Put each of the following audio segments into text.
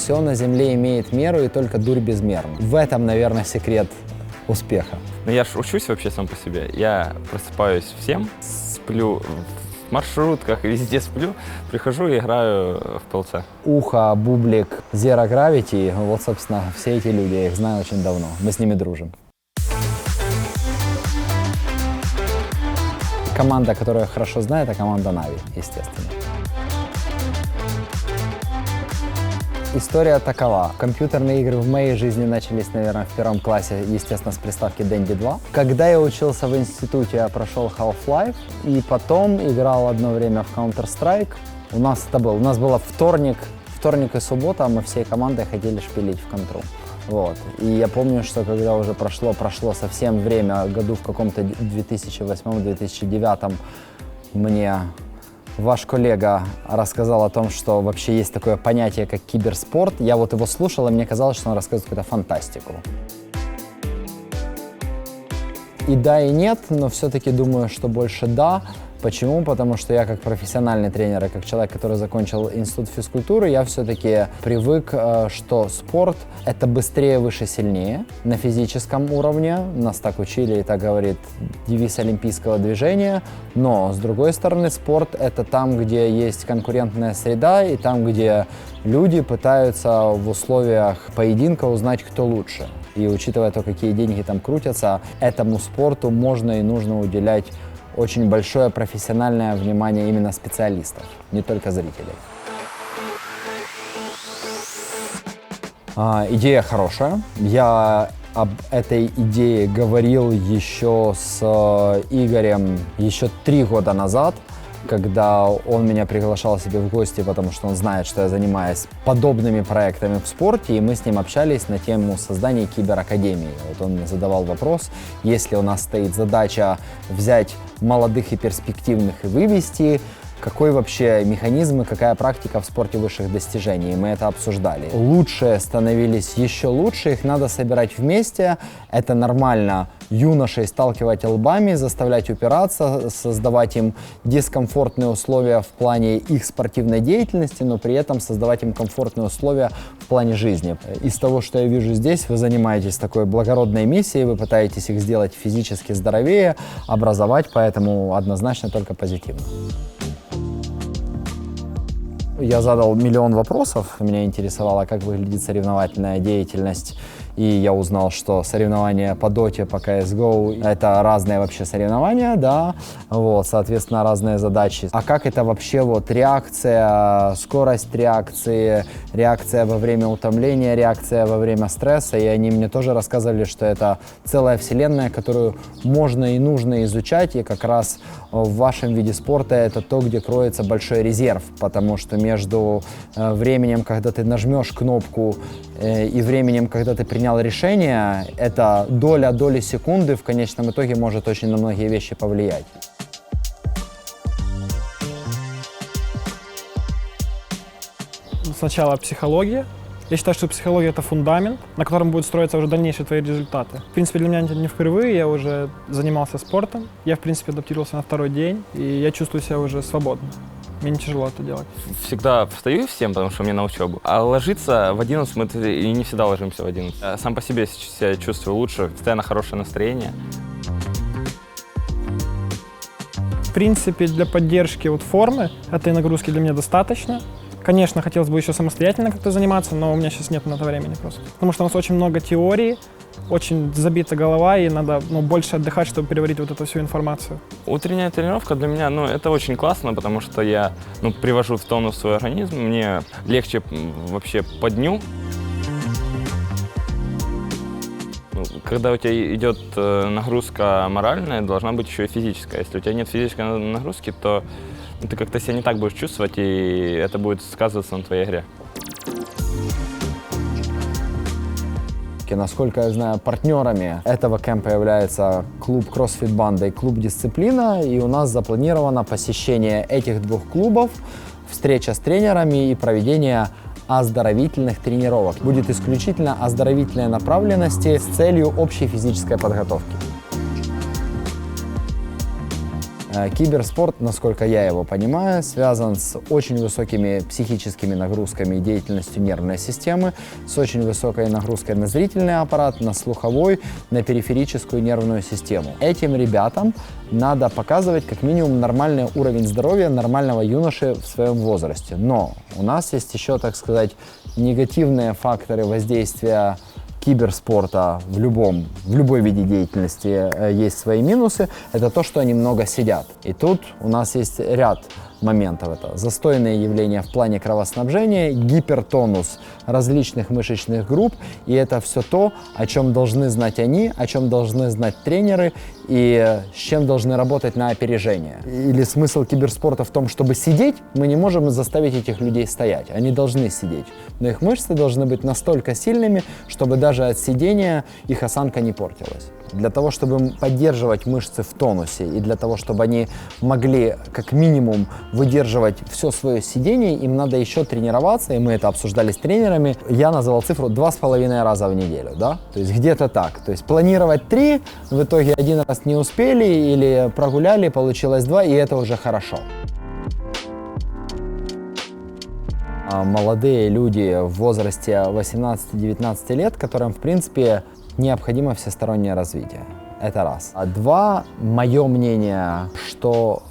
все на земле имеет меру и только дурь безмерна. В этом, наверное, секрет успеха. Ну, я ж учусь вообще сам по себе. Я просыпаюсь всем, сплю в маршрутках, везде сплю, прихожу и играю в ПЛЦ. Ухо, Бублик, Zero Gravity, вот, собственно, все эти люди, я их знаю очень давно, мы с ними дружим. Команда, которую я хорошо знаю, это команда Na'Vi, естественно. История такова. Компьютерные игры в моей жизни начались, наверное, в первом классе, естественно, с приставки Dendy 2. Когда я учился в институте, я прошел Half-Life, и потом играл одно время в Counter-Strike. У нас было вторник и суббота, мы всей командой ходили шпилить в контру. Вот. И я помню, что когда уже прошло совсем время, году в каком-то 2008-2009, мне ваш коллега рассказал о том, что вообще есть такое понятие, как киберспорт. Я вот его слушал, и мне казалось, что он рассказывает какую-то фантастику. И да, и нет, но все-таки думаю, что больше да. Почему? Потому что я как профессиональный тренер и как человек, который закончил институт физкультуры, я все-таки привык, что спорт — это быстрее, выше, сильнее на физическом уровне. Нас так учили, и так говорит девиз олимпийского движения. Но, с другой стороны, спорт — это там, где есть конкурентная среда, и там, где люди пытаются в условиях поединка узнать, кто лучше. И учитывая то, какие деньги там крутятся, этому спорту можно и нужно уделять очень большое профессиональное внимание именно специалистов, не только зрителей. Идея хорошая. Я об этой идее говорил еще с Игорем еще 3 года назад, когда он меня приглашал себе в гости, потому что он знает, что я занимаюсь подобными проектами в спорте, и мы с ним общались на тему создания киберакадемии. Вот он мне задавал вопрос, если у нас стоит задача взять молодых и перспективных и вывести, какой вообще механизм и какая практика в спорте высших достижений. И мы это обсуждали. Лучшие становились еще лучше, их надо собирать вместе. Это нормально юношей сталкивать лбами, заставлять упираться, создавать им дискомфортные условия в плане их спортивной деятельности, но при этом создавать им комфортные условия в плане жизни. Из того, что я вижу здесь, вы занимаетесь такой благородной миссией, вы пытаетесь их сделать физически здоровее, образовать, поэтому однозначно только позитивно. Я задал миллион вопросов, меня интересовало, как выглядит соревновательная деятельность, и я узнал, что соревнования по Доте, по CSGO — это разные вообще соревнования, да, вот, соответственно, разные задачи. А как это вообще вот реакция, скорость реакции, реакция во время утомления, реакция во время стресса, и они мне тоже рассказывали, что это целая вселенная, которую можно и нужно изучать, и как раз в вашем виде спорта это то, где кроется большой резерв, потому что между временем, когда ты нажмешь кнопку, и временем, когда ты принял решение, это доли секунды в конечном итоге может очень на многие вещи повлиять. Сначала психология. Я считаю, что психология — это фундамент, на котором будут строиться уже дальнейшие твои результаты. В принципе, для меня это не впервые, я уже занимался спортом, я, в принципе, адаптировался на 2-й день, и я чувствую себя уже свободно. Мне не тяжело это делать. Всегда встаю всем, потому что мне на учебу. А ложиться в 11 мы и не всегда ложимся в 11. Сам по себе себя чувствую лучше, постоянно хорошее настроение. В принципе, для поддержки вот формы этой нагрузки для меня достаточно. Конечно, хотелось бы еще самостоятельно как-то заниматься, но у меня сейчас нет на это времени просто. Потому что у нас очень много теории, очень забита голова, и надо больше отдыхать, чтобы переварить вот эту всю информацию. Утренняя тренировка для меня, это очень классно, потому что я привожу в тонус свой организм, мне легче вообще по дню. Когда у тебя идет нагрузка моральная, должна быть еще и физическая. Если у тебя нет физической нагрузки, то ты как-то себя не так будешь чувствовать, и это будет сказываться на твоей игре. Насколько я знаю, партнерами этого кемпа является клуб CrossFit Banda и клуб Дисциплина, и у нас запланировано посещение этих 2 клубов, встреча с тренерами и проведение оздоровительных тренировок. Будет исключительно оздоровительной направленности с целью общей физической подготовки. Киберспорт, насколько я его понимаю, связан с очень высокими психическими нагрузками и деятельностью нервной системы, с очень высокой нагрузкой на зрительный аппарат, на слуховой, на периферическую нервную систему. Этим ребятам надо показывать как минимум нормальный уровень здоровья нормального юноши в своем возрасте. Но у нас есть еще, так сказать, негативные факторы воздействия киберспорта в любой виде деятельности есть свои минусы. Это то, что они много сидят. И тут у нас есть ряд моментов. Это застойные явления в плане кровоснабжения, гипертонус различных мышечных групп. И это все то, о чем должны знать они, о чем должны знать тренеры и с чем должны работать на опережение. Или смысл киберспорта в том, чтобы сидеть, мы не можем заставить этих людей стоять. Они должны сидеть. Но их мышцы должны быть настолько сильными, чтобы даже от сидения их осанка не портилась. Для того, чтобы поддерживать мышцы в тонусе и для того, чтобы они могли как минимум выдерживать все свое сидение, им надо еще тренироваться, и мы это обсуждали с тренерами. Я назвал цифру 2,5 раза в неделю, да? То есть где-то так. То есть планировать 3, в итоге один раз не успели или прогуляли, получилось 2, и это уже хорошо. Молодые люди в возрасте 18-19 лет, которым, в принципе, необходимо всестороннее развитие. Это раз. А два, мое мнение, что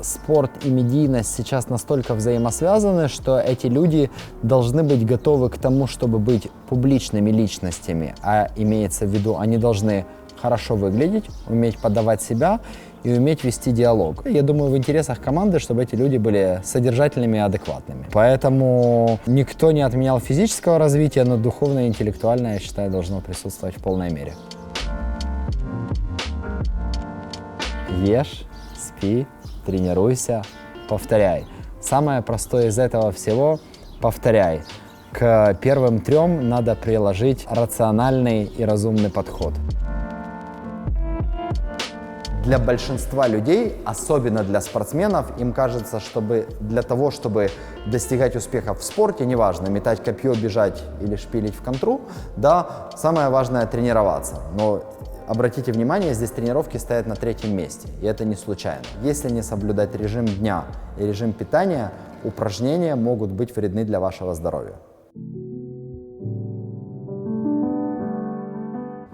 спорт и медийность сейчас настолько взаимосвязаны, что эти люди должны быть готовы к тому, чтобы быть публичными личностями, а имеется в виду, они должны хорошо выглядеть, уметь подавать себя и уметь вести диалог. Я думаю, в интересах команды, чтобы эти люди были содержательными и адекватными. Поэтому никто не отменял физического развития, но духовное и интеллектуальное, я считаю, должно присутствовать в полной мере. Ешь, спи, тренируйся, повторяй. Самое простое из этого всего – повторяй. К первым 3 надо приложить рациональный и разумный подход. Для большинства людей, особенно для спортсменов, им кажется, чтобы для того, чтобы достигать успехов в спорте, неважно, метать копье, бежать или шпилить в контру, да, самое важное – тренироваться. Но обратите внимание, здесь тренировки стоят на 3-м месте, и это не случайно. Если не соблюдать режим дня и режим питания, упражнения могут быть вредны для вашего здоровья.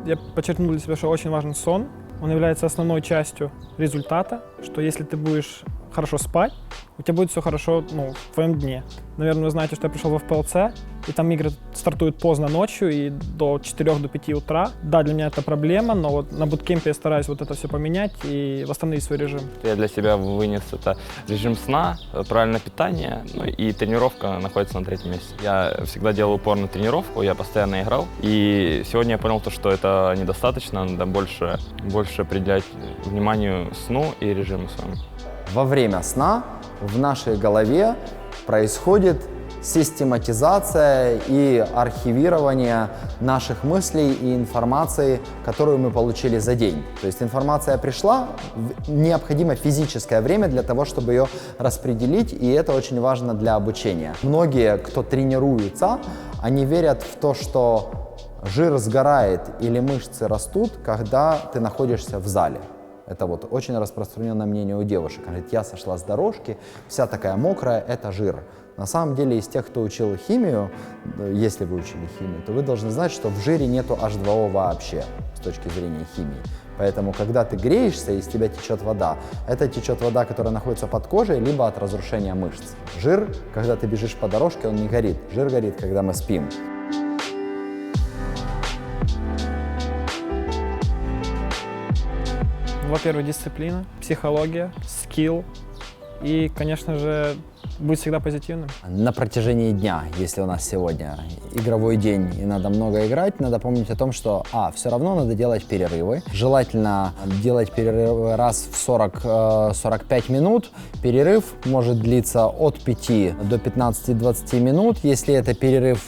Я подчеркнул для себя, что очень важен сон. Он является основной частью результата, что если ты будешь хорошо спать, у тебя будет все хорошо в твоем дне. Наверное, вы знаете, что я пришел в ФПЛЦ, и там игры стартуют поздно ночью и до 4-5 утра. Да, для меня это проблема, но вот на буткемпе я стараюсь вот это все поменять и восстановить свой режим. Я для себя вынес это режим сна, правильное питание, и тренировка находится на 3-м месте. Я всегда делал упор на тренировку, я постоянно играл, и сегодня я понял, что это недостаточно, надо больше уделять вниманию сну и режиму своему. Во время сна в нашей голове происходит систематизация и архивирование наших мыслей и информации, которую мы получили за день. То есть информация пришла, необходимо физическое время для того, чтобы ее распределить, и это очень важно для обучения. Многие, кто тренируется, они верят в то, что жир сгорает или мышцы растут, когда ты находишься в зале. Это вот очень распространенное мнение у девушек. Она говорит, я сошла с дорожки, вся такая мокрая, это жир. На самом деле, из тех, кто учил химию, если вы учили химию, то вы должны знать, что в жире нету H2O вообще с точки зрения химии. Поэтому, когда ты греешься, из тебя течет вода. Это течет вода, которая находится под кожей, либо от разрушения мышц. Жир, когда ты бежишь по дорожке, он не горит. Жир горит, когда мы спим. Во-первых, дисциплина, психология, скилл и, конечно же, быть всегда позитивным. На протяжении дня, если у нас сегодня игровой день и надо много играть, надо помнить о том, что все равно надо делать перерывы. Желательно делать перерывы раз в 40-45 минут. Перерыв может длиться от 5 до 15-20 минут. Если это перерыв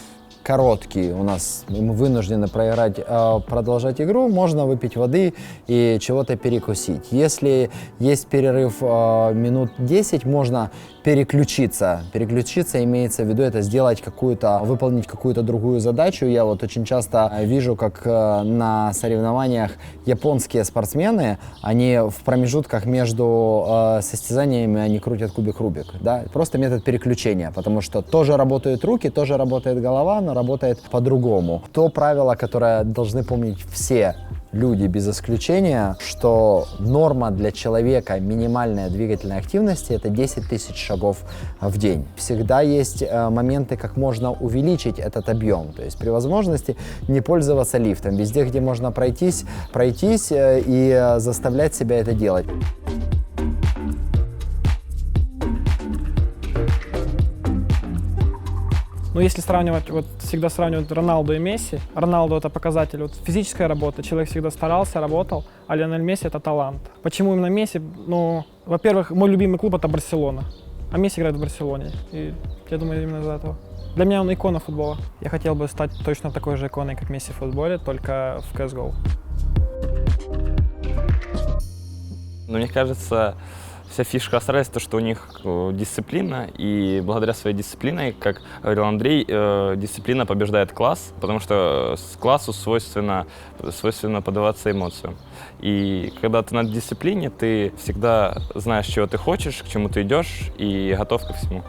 короткий у нас, мы вынуждены продолжать игру, можно выпить воды и чего-то перекусить. Если есть перерыв минут 10, можно переключиться. Переключиться имеется в виду это выполнить какую-то другую задачу. Я вот очень часто вижу, как на соревнованиях японские спортсмены, они в промежутках между состязаниями они крутят кубик Рубик. Да? Просто метод переключения, потому что тоже работают руки, тоже работает голова, но работает по-другому. То правило, которое должны помнить все люди без исключения, что норма для человека минимальной двигательной активности – это 10 тысяч шагов в день. Всегда есть моменты, как можно увеличить этот объем. То есть при возможности не пользоваться лифтом. Везде, где можно пройтись и заставлять себя это делать. Но если сравнивать, всегда сравнивают Роналду и Месси. Роналду это показатель физической работы, человек всегда старался, работал, а Лионель Месси это талант. Почему именно Месси? Ну, во-первых, мой любимый клуб это Барселона, а Месси играет в Барселоне, и я думаю именно из-за этого. Для меня он икона футбола. Я хотел бы стать точно такой же иконой, как Месси в футболе, только в CSGO. Но мне кажется, вся фишка Астралис то, что у них дисциплина, и благодаря своей дисциплине, как говорил Андрей, дисциплина побеждает класс, потому что классу свойственно поддаваться эмоциям. И когда ты на дисциплине, ты всегда знаешь, чего ты хочешь, к чему ты идешь, и готов ко всему.